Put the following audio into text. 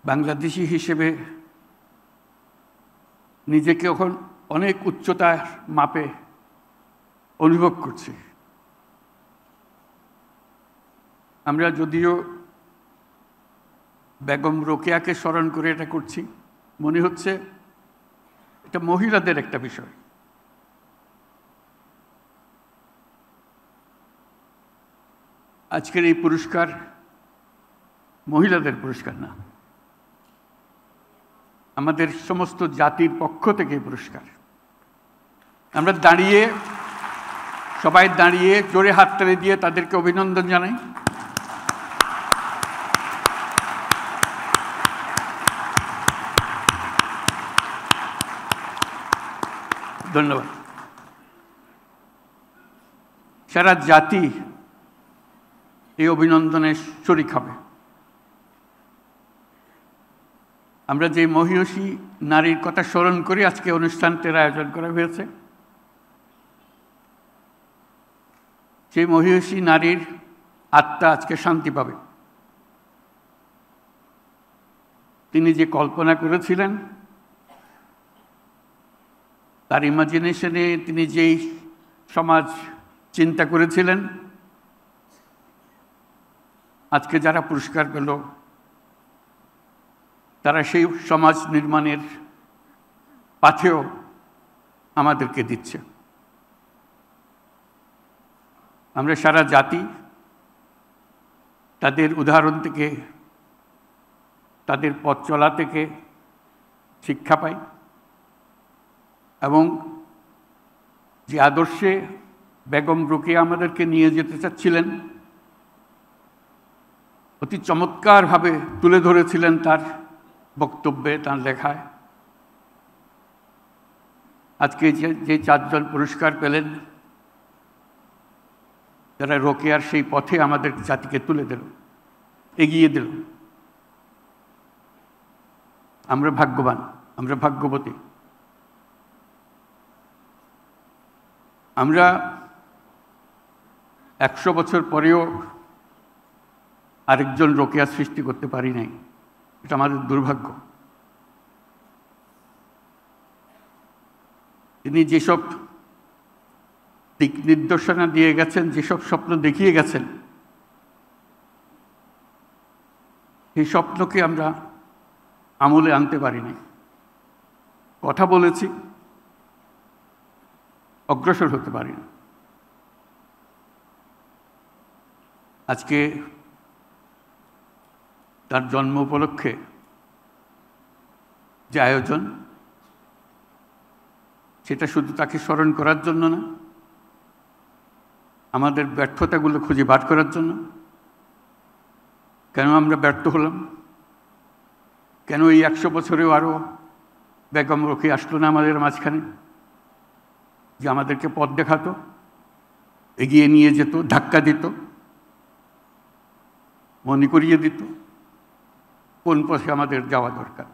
বাংলাদেশি হিসেবে নিজেকে এখন অনেক উচ্চতার মাপে অনুভব করছি। আমরা যদিও বেগম রোকেয়াকে স্মরণ করে এটা করছি, মনে হচ্ছে এটা মহিলাদের একটা বিষয়। আজকের এই পুরস্কার মহিলাদের পুরস্কার না, আমাদের সমস্ত জাতির পক্ষ থেকে এই পুরস্কার। আমরা সবাই দাঁড়িয়ে জোরে হাততালি দিয়ে তাদেরকে অভিনন্দন জানাই। ধন্যবাদ। সারা জাতি এই অভিনন্দনে শরীক হবে। আমরা যে মহিয়সী নারীর কথা স্মরণ করে আজকে অনুষ্ঠানটির আয়োজন করা হয়েছে, সেই মহিয়সী নারীর আত্মা আজকে শান্তি পাবে। তিনি যে কল্পনা করেছিলেন, তার ইমাজিনেশনে তিনি যেই সমাজ চিন্তা করেছিলেন, আজকে যারা পুরস্কার পেল তারা সেই সমাজ নির্মাণের পাথেও আমাদেরকে দিচ্ছে। আমরা সারা জাতি তাদের উদাহরণ থেকে, তাদের পথ চলা থেকে শিক্ষা পাই এবং যে আদর্শে বেগম রোকেয়া আমাদেরকে নিয়ে যেতে চাচ্ছিলেন, অতি চমৎকারভাবে তুলে ধরেছিলেন তার বক্তব্যে, তার লেখায়। আজকে যে চারজন পুরস্কার পেলেন, যারা রোকেয়ার সেই পথে আমাদের জাতিকে তুলে দিল, এগিয়ে দিল। আমরা ভাগ্যবান, আমরা ভাগ্যবতী। আমরা 100 বছর পরেও আরেকজন রোকেয়া সৃষ্টি করতে পারি নাই, এটা আমাদের দুর্ভাগ্য। তিনি যেসব দিক নির্দেশনা দিয়ে গেছেন, যেসব স্বপ্ন দেখিয়ে গেছেন, সেই স্বপ্নকে আমরা আমলে আনতে পারি নাই। কথা বলেছি, অগ্রসর হতে পারি না। আজকে তার জন্ম উপলক্ষে যে আয়োজন, সেটা শুধু তাকে স্মরণ করার জন্য না, আমাদের ব্যর্থতাগুলো খুঁজে বার করার জন্য। কেন আমরা ব্যর্থ হলাম? কেন এই 100 বছরেও আরও বেগম রোকেয়া আসলো না আমাদের মাঝখানে, যে আমাদেরকে পথ দেখাতো, এগিয়ে নিয়ে যেত, ধাক্কা দিত, মনে করিয়ে দিত কোন পথে আমাদের যাওয়া দরকার।